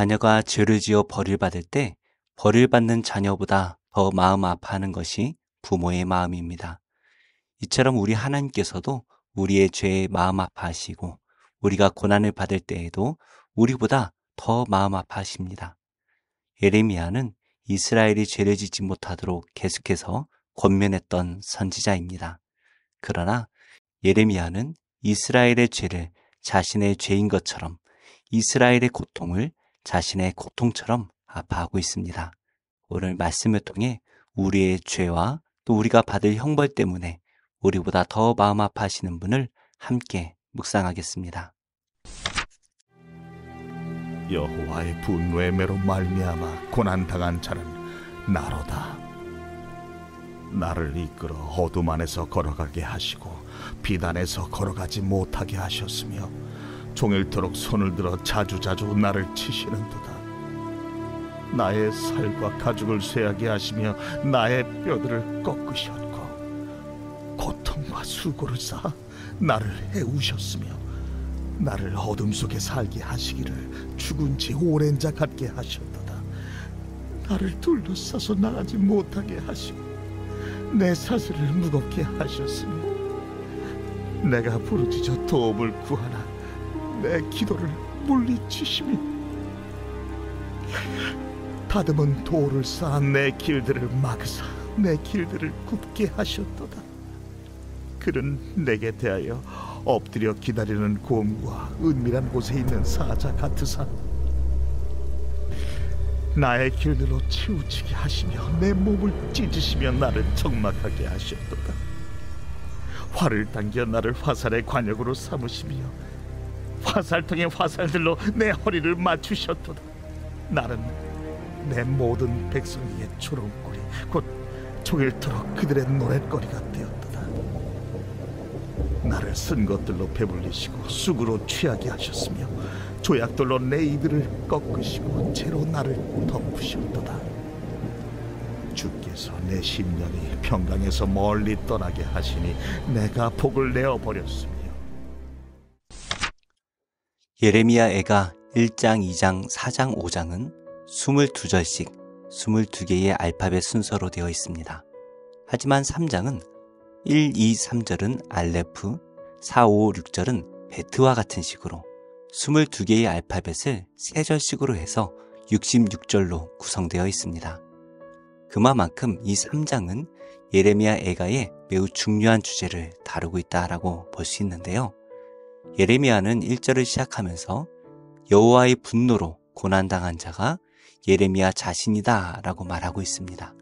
자녀가 죄를 지어 벌을 받을 때 벌을 받는 자녀보다 더 마음 아파하는 것이 부모의 마음입니다. 이처럼 우리 하나님께서도 우리의 죄에 마음 아파하시고 우리가 고난을 받을 때에도 우리보다 더 마음 아파하십니다. 예레미야는 이스라엘이 죄를 짓지 못하도록 계속해서 권면했던 선지자입니다. 그러나 예레미야는 이스라엘의 죄를 자신의 죄인 것처럼, 이스라엘의 고통을 자신의 고통처럼 아파하고 있습니다. 오늘 말씀을 통해 우리의 죄와 또 우리가 받을 형벌 때문에 우리보다 더 마음 아파하시는 분을 함께 묵상하겠습니다. 여호와의 분노의 매로 말미암아 고난당한 자는 나로다. 나를 이끌어 어둠 안에서 걸어가게 하시고 빛 안에서 걸어가지 못하게 하셨으며 종일토록 손을 들어 자주자주 나를 치시는도다. 나의 살과 가죽을 쇠하게 하시며 나의 뼈들을 꺾으셨고 고통과 수고를 쌓아 나를 해우셨으며 나를 어둠 속에 살게 하시기를 죽은 지 오랜 자 같게 하셨도다. 나를 둘러싸서 나가지 못하게 하시고 내 사슬을 무겁게 하셨으며 내가 부르짖어 도움을 구하나 내 기도를 물리치시며 다듬은 돌을 쌓아 내 길들을 막으사 내 길들을 굽게 하셨도다. 그는 내게 대하여 엎드려 기다리는 곰과 은밀한 곳에 있는 사자 같으사 나의 길들로 치우치게 하시며 내 몸을 찢으시며 나를 적막하게 하셨도다. 활을 당겨 나를 화살의 관역으로 삼으시며 화살통의 화살들로 내 허리를 맞추셨도다. 나는 내 모든 백성에게 조롱거리 곧 종일토록 그들의 노랫거리가 되었도다. 나를 쓴 것들로 배불리시고 쑥으로 취하게 하셨으며 조약돌로 내 이들을 꺾으시고 채로 나를 덮으셨도다. 주께서 내 심령이 평강에서 멀리 떠나게 하시니 내가 복을 내어버렸으며. 예레미야 애가 1장, 2장, 4장, 5장은 22절씩 22개의 알파벳 순서로 되어 있습니다. 하지만 3장은 1, 2, 3절은 알레프, 4, 5, 6절은 베트와 같은 식으로 22개의 알파벳을 3절씩으로 해서 66절로 구성되어 있습니다. 그만큼 이 3장은 예레미야 애가의 매우 중요한 주제를 다루고 있다라고 볼 수 있는데요. 예레미야는 1절을 시작하면서 여호와의 분노로 고난당한 자가 예레미야 자신이다 라고 말하고 있습니다.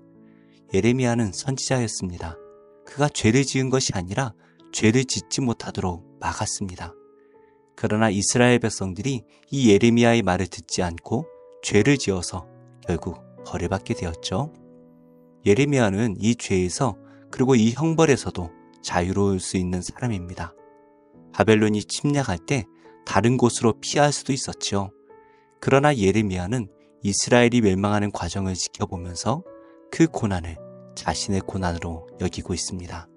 예레미야는 선지자였습니다. 그가 죄를 지은 것이 아니라 죄를 짓지 못하도록 막았습니다. 그러나 이스라엘 백성들이 이 예레미야의 말을 듣지 않고 죄를 지어서 결국 벌을 받게 되었죠. 예레미야는 이 죄에서 그리고 이 형벌에서도 자유로울 수 있는 사람입니다. 바벨론이 침략할 때 다른 곳으로 피할 수도 있었지요. 그러나 예레미야는 이스라엘이 멸망하는 과정을 지켜보면서 그 고난을 자신의 고난으로 여기고 있습니다.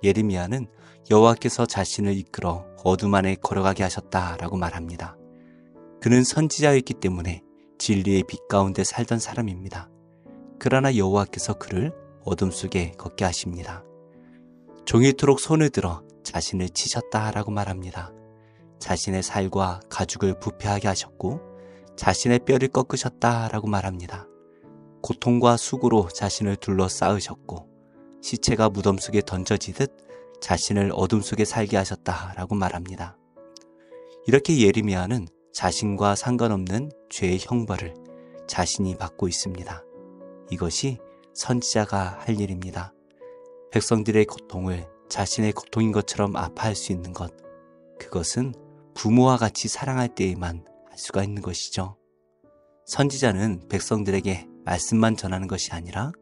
예레미야는 여호와께서 자신을 이끌어 어둠 안에 걸어가게 하셨다라고 말합니다. 그는 선지자였기 때문에 진리의 빛 가운데 살던 사람입니다. 그러나 여호와께서 그를 어둠 속에 걷게 하십니다. 종일토록 손을 들어 자신을 치셨다라고 말합니다. 자신의 살과 가죽을 부패하게 하셨고 자신의 뼈를 꺾으셨다라고 말합니다. 고통과 수고로 자신을 둘러싸으셨고 시체가 무덤 속에 던져지듯 자신을 어둠 속에 살게 하셨다라고 말합니다. 이렇게 예레미야는 자신과 상관없는 죄의 형벌을 자신이 받고 있습니다. 이것이 선지자가 할 일입니다. 백성들의 고통을 자신의 고통인 것처럼 아파할 수 있는 것, 그것은 부모와 같이 사랑할 때에만 할 수가 있는 것이죠. 선지자는 백성들에게 말씀만 전하는 것이 아니라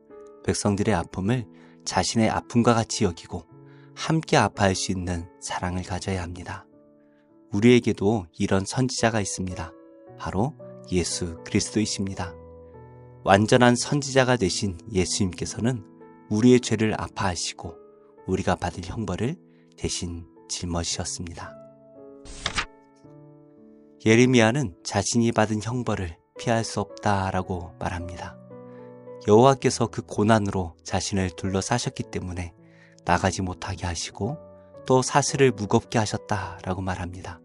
백성들의 아픔을 자신의 아픔과 같이 여기고 함께 아파할 수 있는 사랑을 가져야 합니다. 우리에게도 이런 선지자가 있습니다. 바로 예수 그리스도이십니다. 완전한 선지자가 되신 예수님께서는 우리의 죄를 아파하시고 우리가 받을 형벌을 대신 짊어지셨습니다. 예레미야는 자신이 받은 형벌을 피할 수 없다라고 말합니다. 여호와께서 그 고난으로 자신을 둘러싸셨기 때문에 나가지 못하게 하시고 또 사슬을 무겁게 하셨다라고 말합니다.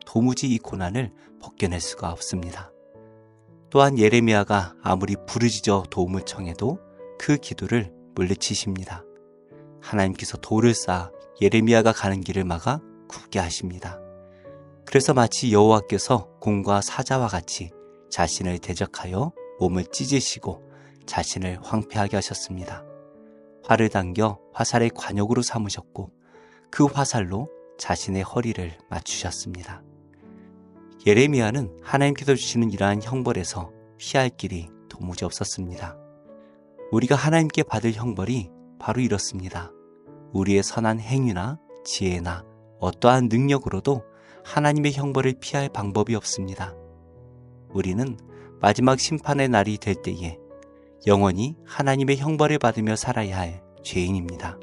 도무지 이 고난을 벗겨낼 수가 없습니다. 또한 예레미야가 아무리 부르짖어 도움을 청해도 그 기도를 물리치십니다. 하나님께서 돌을 쌓아 예레미야가 가는 길을 막아 굽게 하십니다. 그래서 마치 여호와께서 곰과 사자와 같이 자신을 대적하여 몸을 찢으시고 자신을 황폐하게 하셨습니다. 활을 당겨 화살의 관역으로 삼으셨고 그 화살로 자신의 허리를 맞추셨습니다. 예레미야는 하나님께서 주시는 이러한 형벌에서 피할 길이 도무지 없었습니다. 우리가 하나님께 받을 형벌이 바로 이렇습니다. 우리의 선한 행위나 지혜나 어떠한 능력으로도 하나님의 형벌을 피할 방법이 없습니다. 우리는 마지막 심판의 날이 될 때에 영원히 하나님의 형벌을 받으며 살아야 할 죄인입니다.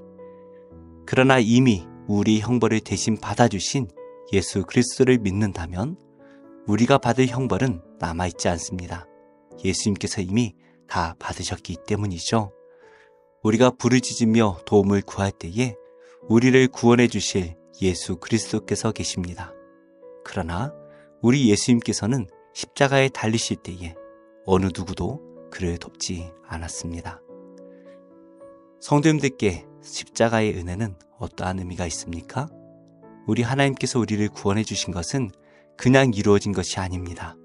그러나 이미 우리 형벌을 대신 받아주신 예수 그리스도를 믿는다면 우리가 받을 형벌은 남아있지 않습니다. 예수님께서 이미 다 받으셨기 때문이죠. 우리가 부르짖으며 도움을 구할 때에 우리를 구원해 주실 예수 그리스도께서 계십니다. 그러나 우리 예수님께서는 십자가에 달리실 때에 어느 누구도 그를 돕지 않았습니다. 성도님들께 십자가의 은혜는 어떠한 의미가 있습니까? 우리 하나님께서 우리를 구원해 주신 것은 그냥 이루어진 것이 아닙니다.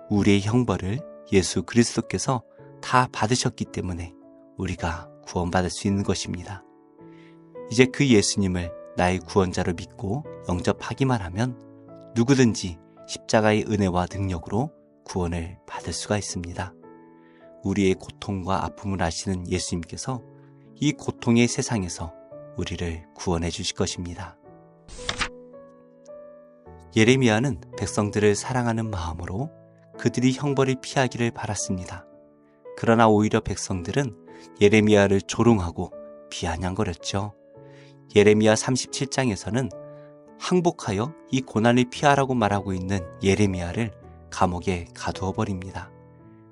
우리의 형벌을 예수 그리스도께서 다 받으셨기 때문에 우리가 구원받을 수 있는 것입니다. 이제 그 예수님을 나의 구원자로 믿고 영접하기만 하면 누구든지 십자가의 은혜와 능력으로 구원을 받을 수가 있습니다. 우리의 고통과 아픔을 아시는 예수님께서 이 고통의 세상에서 우리를 구원해 주실 것입니다. 예레미야는 백성들을 사랑하는 마음으로 그들이 형벌을 피하기를 바랐습니다. 그러나 오히려 백성들은 예레미야를 조롱하고 비아냥거렸죠. 예레미야 37장에서는 항복하여 이 고난을 피하라고 말하고 있는 예레미야를 감옥에 가두어 버립니다.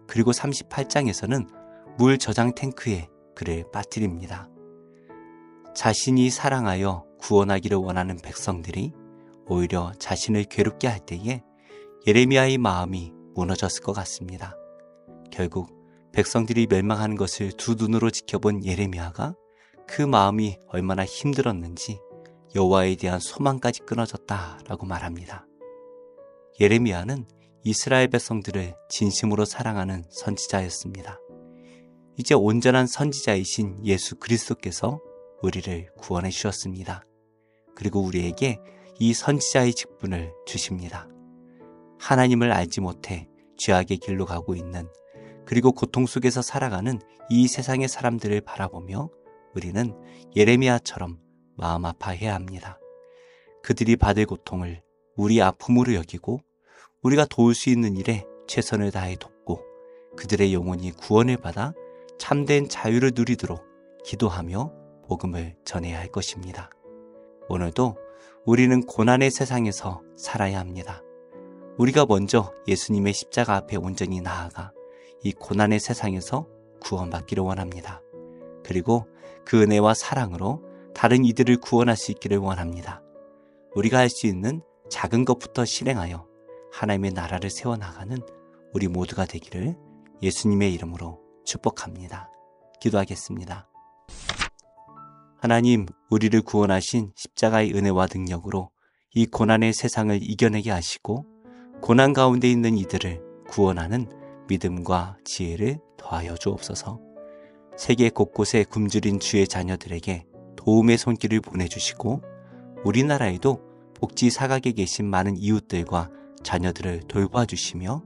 그리고 38장에서는 물 저장 탱크에 그를 빠뜨립니다. 자신이 사랑하여 구원하기를 원하는 백성들이 오히려 자신을 괴롭게 할 때에 예레미야의 마음이 무너졌을 것 같습니다. 결국 백성들이 멸망하는 것을 두 눈으로 지켜본 예레미야가 그 마음이 얼마나 힘들었는지 여호와에 대한 소망까지 끊어졌다라고 말합니다. 예레미야는 이스라엘 백성들을 진심으로 사랑하는 선지자였습니다. 이제 온전한 선지자이신 예수 그리스도께서 우리를 구원해 주셨습니다. 그리고 우리에게 이 선지자의 직분을 주십니다. 하나님을 알지 못해 죄악의 길로 가고 있는 그리고 고통 속에서 살아가는 이 세상의 사람들을 바라보며 우리는 예레미야처럼 마음 아파해야 합니다. 그들이 받을 고통을 우리 아픔으로 여기고 우리가 도울 수 있는 일에 최선을 다해 돕고 그들의 영혼이 구원을 받아 참된 자유를 누리도록 기도하며 복음을 전해야 할 것입니다. 오늘도 우리는 고난의 세상에서 살아야 합니다. 우리가 먼저 예수님의 십자가 앞에 온전히 나아가 이 고난의 세상에서 구원받기를 원합니다. 그리고 그 은혜와 사랑으로 다른 이들을 구원할 수 있기를 원합니다. 우리가 할 수 있는 작은 것부터 실행하여 하나님의 나라를 세워나가는 우리 모두가 되기를 예수님의 이름으로 축복합니다. 기도하겠습니다. 하나님, 우리를 구원하신 십자가의 은혜와 능력으로 이 고난의 세상을 이겨내게 하시고 고난 가운데 있는 이들을 구원하는 믿음과 지혜를 더하여 주옵소서. 세계 곳곳에 굶주린 주의 자녀들에게 도움의 손길을 보내주시고 우리나라에도 복지 사각에 계신 많은 이웃들과 자녀들을 돌봐주시며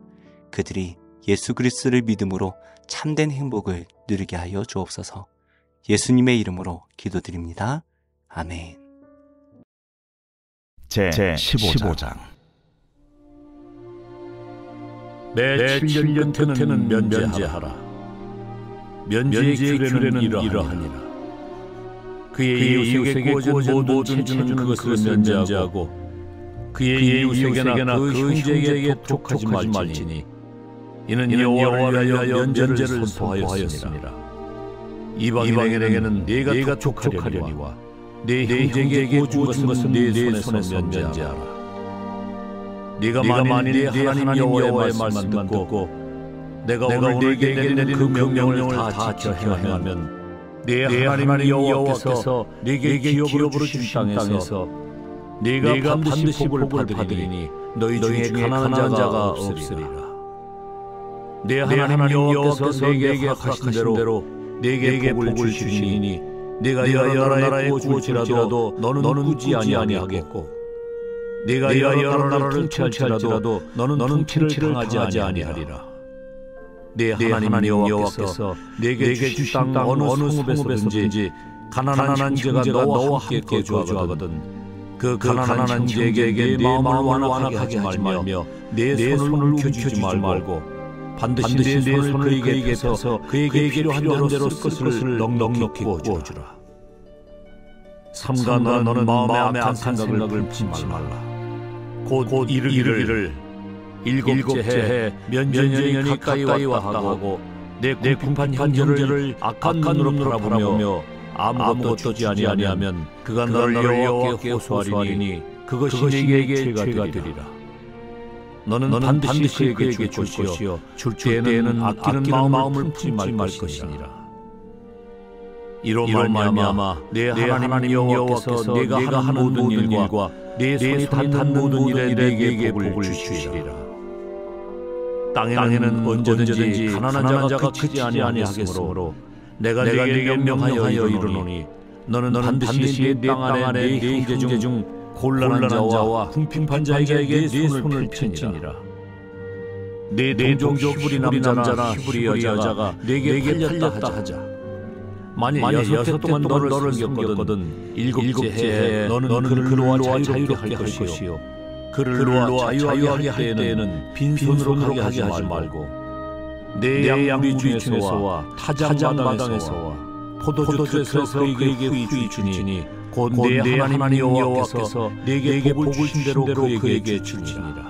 그들이 예수 그리스도를 믿음으로 참된 행복을 누리게 하여 주옵소서. 예수님의 이름으로 기도드립니다. 아멘. 제15장 내 7년 끝에는 면제하라. 면제의 규례는 이러하니라. 그의 이웃에게 구워진 모든 체주는 그것을 면제하고 그의 이웃에게나 그 형제에게 족하지 말지니 이는 여호와를 위하여 면제를 선포하였습니다. 이방인에게는 네가 족하려니와 네 형제에게 구워준 것은 네 손에서 면제하라. 네가 만일 네 하나님 여호와의 말씀만 듣고 내가 오늘 네게 내리는 그 명령을 다 지켜 행하면 네 하나님 여호와께서 네게 기업으로 주신 땅에서 네가 반드시 복을 받으리니 너희 중에 가난한 자가 없으리라. 네 하나님 여호와께서 네게 허락하신 대로 네게 복을 주시니 네가 여러 나라에 구워지라도 너는 굳지 아니하겠고 네가 여러 나라를 통치할지라도 너는 통치를 당하지 아니하리라. 네 하나님 여호와께서 네게 주신 땅 어느 성읍에서든지 가난한 형제가 너와 함께 거주하거든 그 가난한 형제에게 네 마음을 완악하게 하지 말며 내 손을 움켜쥐지 말고 반드시 내 손을 그에게 펴서 그에게 필요한 대로 쓸 것을 넉넉히 구워주라. 삼가 너는 마음에 악한 생각을 품지 말라. 곧 이르기를 일곱째 해 면전년이 가까이 왔다 하고 내 궁핍한 형제를 악한 눈으로 바라보며 아무것도 주지 아니하면 그가 너를 여호와께 호소하리니 그것이 네게 죄가 되리라. 너는 반드시 그에게 줄 것이요 줄 때에는 아끼는 마음을 품지 말 것이니라. 이로 말미암아 내 하나님 여호와께서 네가 하는 모든 일과 네 손이 단 모든 일에 네게 복을 주시리라. 땅에는 언제든지 가난한 자가 크지 아니하겠으므로 내가 네게 명령하여 이르노니 너는 반드시 네 땅 안에 네 형제 중 곤란한 자와 궁핍한 자에게 네 손을 펼치니라. 네 동족 히브리 남자나 히브리 여자가 네게 팔렸다 하자. 만일 6해 동안 너를 섬겼거든 일곱째 해에 너는 그를 놓아 자유롭게 할 것이요 그를 놓아 자유하게 할 때에는 빈손으로 가게 하지 말고 내 양리 중에서와 타작 마당에서와 포도주에서 그에게 후이 주니 곧 내 하나님 여호와께서 네게 복을 주신 대로 그에게 주니라.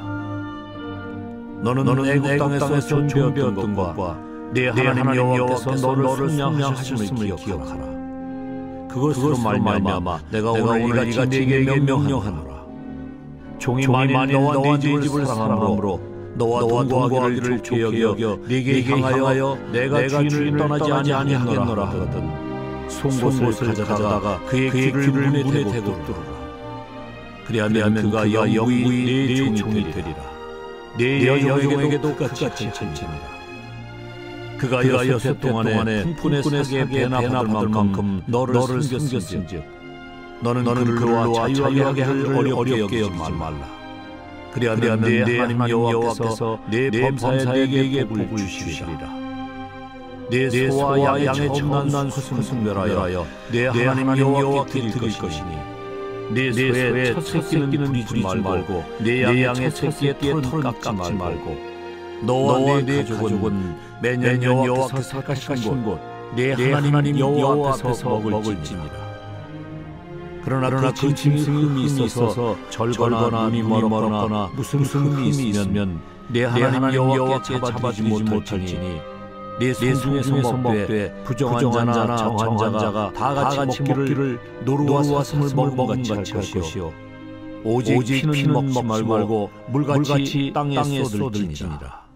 너는 애굽 땅에서 존배었던 것과 내 하나님 여호와께서 너를 속량하셨음을 기억하라. 그것으로 말미암아 내가 오늘 이같이 네게 명령하노라. 종이 만일 너와 네 집을 사랑함으로 너와 동거하기를 좋게 여겨 네게 향하여 내가 주인을 떠나지 아니하겠노라 하거든 송곳을 가져다가 그의 귀를 문에 대고 뚫으라. 그리하면 그가 영구히 네 종이 되리라. 네 여종에게도 같이 칭찬이라. 그가 6해 동안에 풍분의 사기에 배나 받을 만큼 너를 섬겼은즉 너는 그를 놓아 자유하게 하기를 어렵게 여기지 말라. 그리하면 내 하나님 여호와께서 내 범사에 네게 복을 주시리라. 내 소와 양의 처음 난 것은 분별하여 내 하나님 여호와께 드릴 것이니 내 소의 첫 새끼는 부리지 말고 내 양의 첫 새끼의 털을 깎지 말고 너와 내 가족은 매년 여호와께서 택하신 곳 내 하나님 여호와 앞에서 먹을지니라. 그러나 그 짐승이 흠이 있어서 절거나 눈이 멀었거나 무슨 흠이 있으면 내 하나님 여호와께 잡아주지 못할지니 내 손중에서 먹되 부정한 자나 정한 자가 다 같이 먹기를 노루와슴을 먹은 같이 할 것이요 오직 피는 먹지 말고 물같이 땅에 쏟을지니라.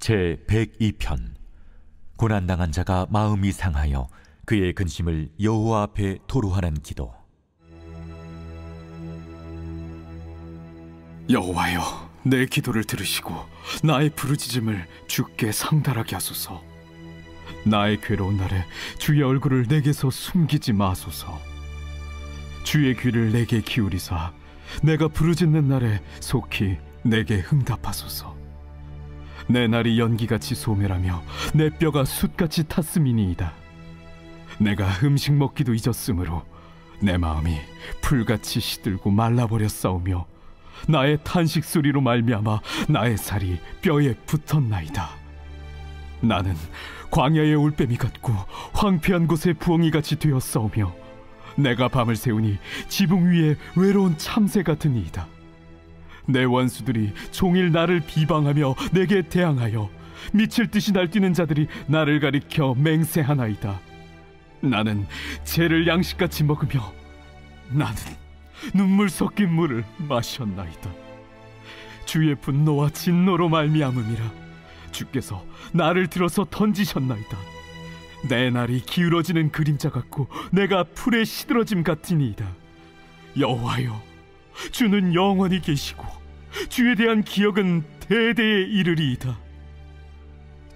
제102편 고난당한 자가 마음이 상하여 그의 근심을 여호와 앞에 토로하는 기도. 여호와여, 내 기도를 들으시고 나의 부르짖음을 주께 상달하게 하소서. 나의 괴로운 날에 주의 얼굴을 내게서 숨기지 마소서. 주의 귀를 내게 기울이사 내가 부르짖는 날에 속히 내게 응답하소서. 내 날이 연기같이 소멸하며 내 뼈가 숯같이 탔음이니이다. 내가 음식 먹기도 잊었으므로 내 마음이 풀같이 시들고 말라버렸사오며 나의 탄식 소리로 말미암아 나의 살이 뼈에 붙었나이다. 나는 광야의 올빼미 같고 황폐한 곳의 부엉이같이 되었사오며 내가 밤을 새우니 지붕 위에 외로운 참새 같으니이다. 내 원수들이 종일 나를 비방하며 내게 대항하여 미칠 듯이 날뛰는 자들이 나를 가리켜 맹세하나이다. 나는 죄를 양식같이 먹으며 나는 눈물 섞인 물을 마셨나이다. 주의 분노와 진노로 말미암음이라. 주께서 나를 들어서 던지셨나이다. 내 날이 기울어지는 그림자 같고 내가 풀에 시들어짐 같으니이다. 여호와여, 주는 영원히 계시고 주에 대한 기억은 대대에 이르리이다.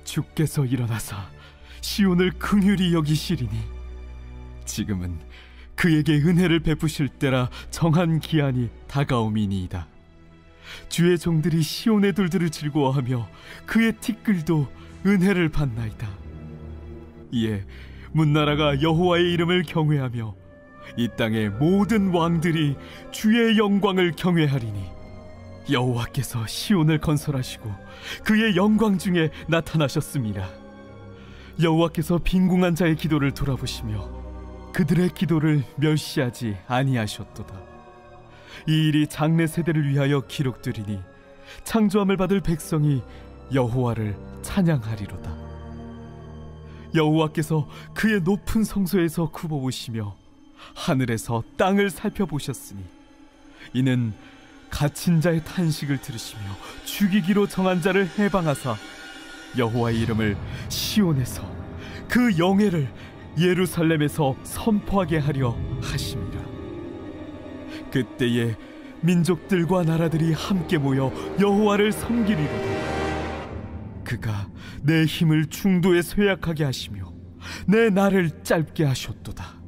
주께서 일어나사 시온을 긍휼히 여기시리니 지금은 그에게 은혜를 베푸실 때라 정한 기한이 다가옴이니이다. 주의 종들이 시온의 돌들을 즐거워하며 그의 티끌도 은혜를 받나이다. 이에 문나라가 여호와의 이름을 경외하며 이 땅의 모든 왕들이 주의 영광을 경외하리니 여호와께서 시온을 건설하시고 그의 영광 중에 나타나셨습니다. 여호와께서 빈궁한 자의 기도를 돌아보시며 그들의 기도를 멸시하지 아니하셨도다. 이 일이 장래 세대를 위하여 기록되리니 창조함을 받을 백성이 여호와를 찬양하리로다. 여호와께서 그의 높은 성소에서 굽어보시며 하늘에서 땅을 살펴보셨으니 이는 갇힌 자의 탄식을 들으시며 죽이기로 정한 자를 해방하사 여호와의 이름을 시온에서 그 영예를 예루살렘에서 선포하게 하려 하심이라. 그때에 민족들과 나라들이 함께 모여 여호와를 섬기리로다. 그가 내 힘을 중도에 쇠약하게 하시며 내 날을 짧게 하셨도다.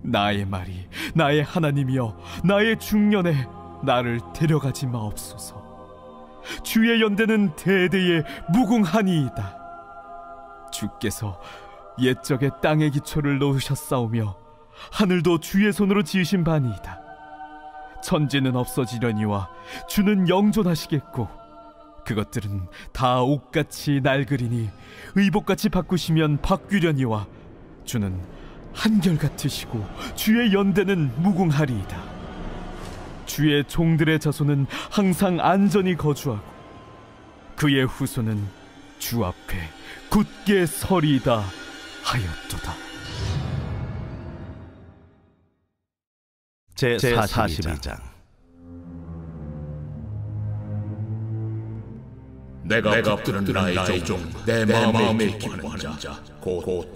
나의 말이 나의 하나님이여 나의 중년에 나를 데려가지 마옵소서. 주의 연대는 대대에 무궁하니이다. 주께서 옛적에 땅의 기초를 놓으셨사오며 하늘도 주의 손으로 지으신 바니이다. 천지는 없어지려니와 주는 영존하시겠고 그것들은 다 옷같이 낡으리니 의복같이 바꾸시면 바뀌려니와 주는 한결같으시고 주의 연대는 무궁하리이다. 주의 종들의 자손은 항상 안전히 거주하고 그의 후손은 주 앞에 굳게 서리이다 하였도다. 제42장. 내가 붙드는 나의 종, 내 마음에 기뻐하는 자, 곧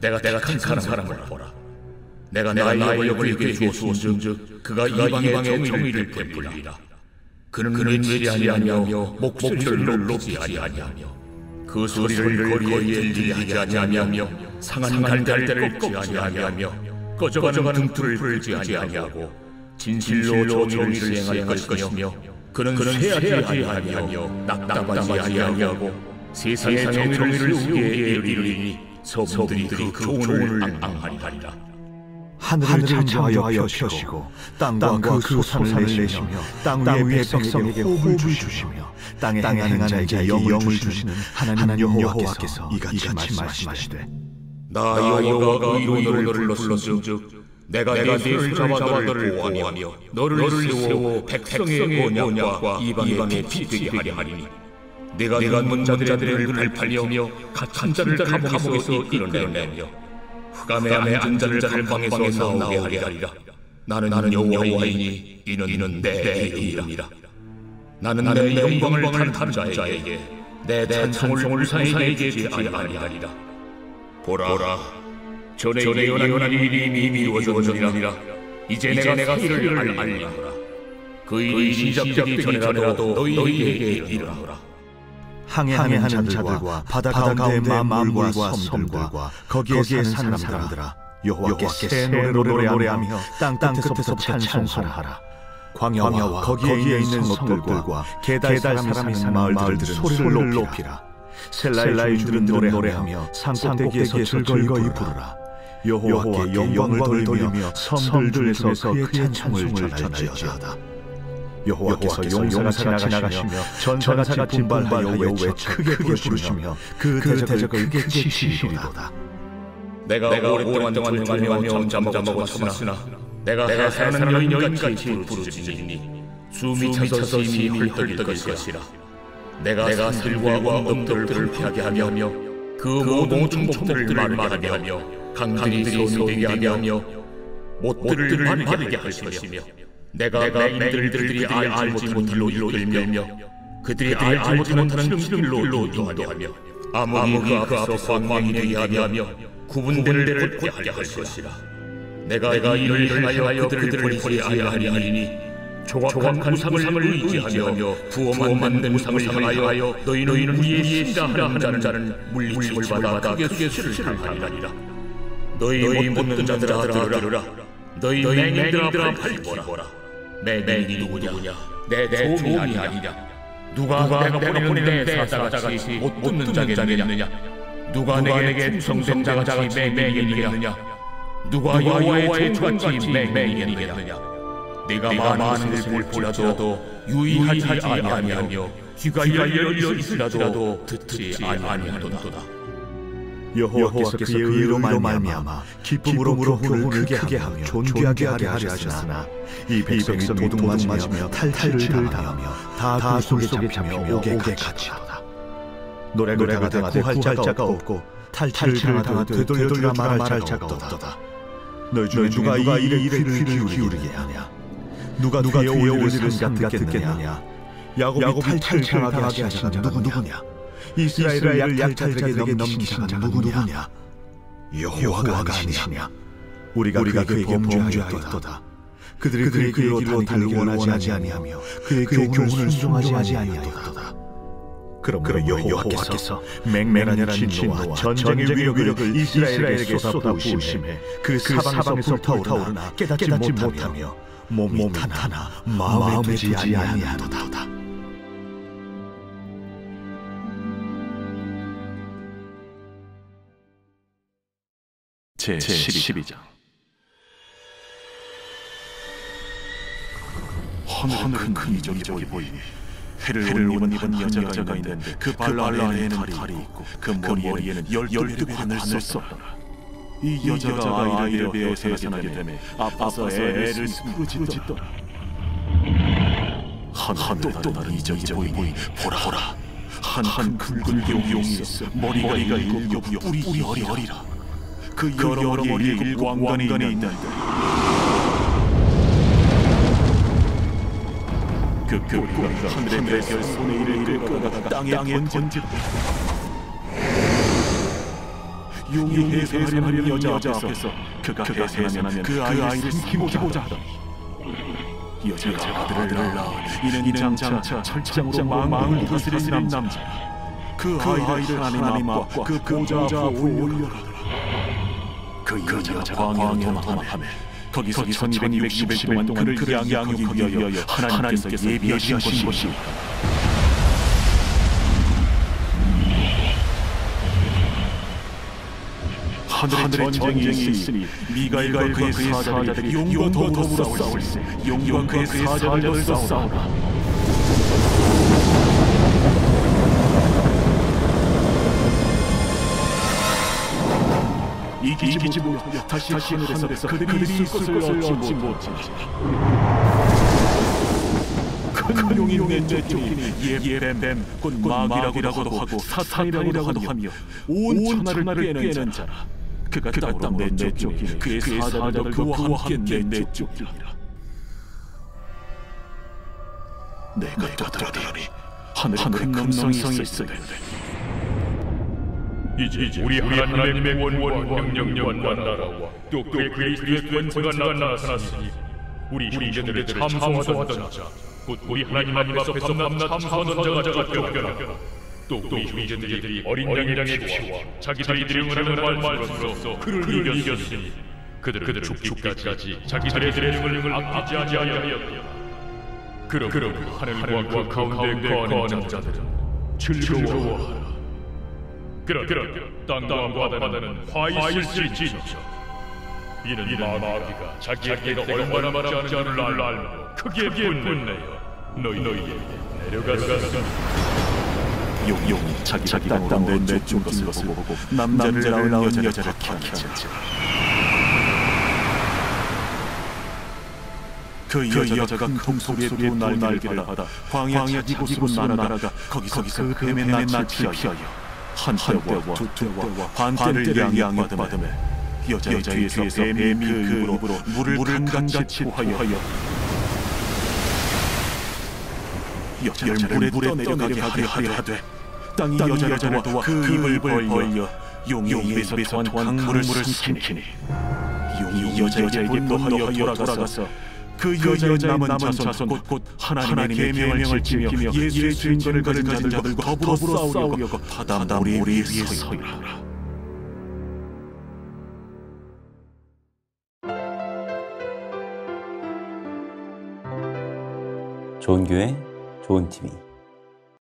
내가 택한 사람을 보라. 내가 나의 영을 그에게 주었은즉 그가 이방의 정의를 베풀리라. 그는 외치지 아니하며 목소리를 높이지 아니하며 그 소리를 거리에 들리게 하지 아니하며 상한 갈대를 꺾지 아니하며 꺼져가는 등불을 끄지 아니하고 진실로 정의를 시행할 것이며 그는 쇠하지 아니하며 낙담하지 아니하고 세상의 정의를 세우기에 이르리니 서문들이 그 교훈을 앙앙하리라. 하늘을 창조하여 펴시고 땅과 그 소산을 내시며 땅 위의 백성에게 호흡을 주시며 땅에 행하는 자에게 영을 주시는 하나님 여호와께서 이같이 말씀하시되 나 여호와가 의로운 너를 불렀은즉 내가 네 손을 잡아 너를 보호하며 너를 세워 백성의 언약과 이방의 빛되게 하려 하리니 내가 눈먼 자들의 발팔며 갇힌 자를 감옥에서 이끌어내며 흑암에 앉은 자를 갈방에서 나오게 하리라. 나는 여호와이니 이는 내 이름이라. 나는 내 영광을 타는 자에게 내 찬송을 우사에게 주지 아니하리라. 보라, 전에 예언한 일이 이미 이루어졌느니라. 이제 내가 이를 알리노라. 그 일이 시작되기 전에라도 너희에게 이르노라. 항해하는 자들과 바다 가운데 만물과 섬들과 거기에 사는 사람들아, 여호와께 새 노래로 노래하며 땅 끝에서부터 찬송하라. 광야와 거기에 있는 성읍들과 게달 사람이 사는 마을들은 소리를 높이라. 셀라의 주들은 노래하며 산꼭대기에서 즐거이 부르라. 여호와께 영광을 돌리며 섬들 중에서 그의 찬송을 전할지어다. 여호와께서 용사가 지나가시며 전사가 분발하여 외쳐 크게 부르시며 그 대적을 크게 치시리로다. 내가 오랫동안 행하며 잠잠먹었으나 내가 해산하는 여인같이 부르짖으니 숨이 차서 이미 헐떡일 것이라. 내가 산들과 언덕들을 피하게 하며 그 모든 총들을 마르게 하며 강들이 소리되게 하며 못들을 마르게 할 것이며 내가 맹인들이 알지 못할 길로 이끌며 그들이 알지 못하는 길로 인도하며 아무리 그 앞에서 광명이 되게 하며 구분대를 곧게 할 것이라. 내가 이를 행하여 그들을 버리지 아니하리니 조각한 우상을 의지하며 부어 만든 우상을 향하여 너희는 우리의 신이라 하는 자는 물리침을 받아 크게 수치를 당하리라. 너희 묻는 자들아 들으라. 너희 맹인들아 발기보라. 맹인이 누구냐? 내 종이 아니냐? 누가 내가 보내는 내 사자같이 못 듣는 자겠느냐? 누가 내게 충성된 자같이 맹인이겠느냐? 누가 여호와의 종같이 맹인이겠느냐? 내가 많은 것을 볼지라도 유의하지 아니하며 귀가 열려 있으라도 듣지 아니하도다. 여호와께서 그의 의로 말미암아 기쁨으로 교훈을 크게 하며 존귀하게 하려 하셨으나 이 백성이 도둑 맞으며 탈취를 당하며 다 굴 속에 잡히며 옥에 갇히도다. 노래가 구할 자가 없고 탈취를 당하되 되돌려주라 말할 자가 없도다. 너희 중에 누가 이 일에 귀를 기울이게 하냐? 누가 그의 오리를 산가 듣겠느냐? 야곱이 탈취를 당하게 하신 자가 누구냐? 이스라엘을 약탈자에게 넘기신 자가 누구냐? 여호와가 아니시냐? 우리가 그에게 범죄하였도다. 그들이 그의 길로 다니기를 원하지 아니하며 그의 교훈을 순종하지 아니하였도다. 그러므로 여호와께서 맹맹한 진노와 전쟁의 위력을 이스라엘에게 쏟아부으심에 그 사방에서 불타오르나 깨닫지 못하며 몸이 타나 마음에 두지 아니하도다. 제12장. 하늘은 큰 이적이 보이니 해를 입은 여자가 있는데 그 발 아래에는 달이 있고 그 머리에는 12개의 하늘 쏘더라. 이 여자가 아이를 베어 생산하게 되매 아파서 애를 부르짖더라. 하늘에 또 다른 이적이 보이니 보라 한 굵은 용이 있어 머리가 7 뿔이 어리라. 그 여러 머리에 7 왕관이 있는데 그 꼬리가 하늘의 별 손에 이를 끌어다가 땅에 던진다. 용이 해산하는 여자 앞에서 그가 해산하면 그 아이를 삼키고자 하다. 여자가 아들을 낳아 이는 장차 철장으로 망을 다스리는 남자. 그 아이를 하나님 앞과 그 보좌 앞으로 올려라. 그 여자가 광야로 도망하며 거기서 1260일 동안 그를 양육하기 위하여 하나님께서 예비하신 것이 하늘에 전쟁이 있으니 미가엘과 그의 사자들이 용과 더불어 싸울세. 용과 그의 사자들도 싸우라. 이기지 못하여 다시 하늘에서 그들이 있을 것을 얻지 못하지. 큰 용이 내 쫓기니 예뱀 곧 마귀라고도 하고 사탄이라고도 하며 온 천하를 꿰는 자라. 그가 땅 내쫓기니 그의 사자들도 그와 함께 내쫓기니라. 내가 떠들어니 하늘은 큰 음성이 있으되 이제 우리 하나님의 원과 명령과 나라와 또 그리스도의 권세가 나타났으니 우리 형제들을 참소하던 자 곧 우리 하나님 앞에서 밤낮 참소하던 자가 쫓겨나고 또 우리 형제들이 어린 양의 피와 자기들이 응하는 말씀으로써 그를 이겼으니 그들은 죽기까지 자기들의 능을 아끼지 아니하였다. 그럼 하늘과 그 가운데 거하는 자들은 즐거워하라. 그럼 땅과 바다는 화이실지니라. 이는 마귀가 자기가 얼마나 많지 않은 줄 알고 크게 분내어 너희에게 내려갔으니 용이 자기 땅으로 내쫓은 것을 보고 남자를 낳은 여자를 박해하는지라. 그 여자가 큰 소리에 날개를 받아 광야 이곳으로 날아가 거기서 그 뱀의 낯을 피하여 한 때와 두 때와 반 때를 양양받음에 여자의 뒤에서 뱀이 그 입으로 물을 간같이 토하여 여자를 물에 떠내려가게 하되 땅이 여자를 도와 그 입을 벌려 용의 입에서 토한 강물을 삼키니 용이 여자에게 분노하여 돌아가서 그 여자의 남은 자손 곧 하나님의 계명을 지키며 예수의 증거를 가진 자들과 더불어 싸우려고 바다 모래 위에 서이라. 좋은 교회, 좋은 TV.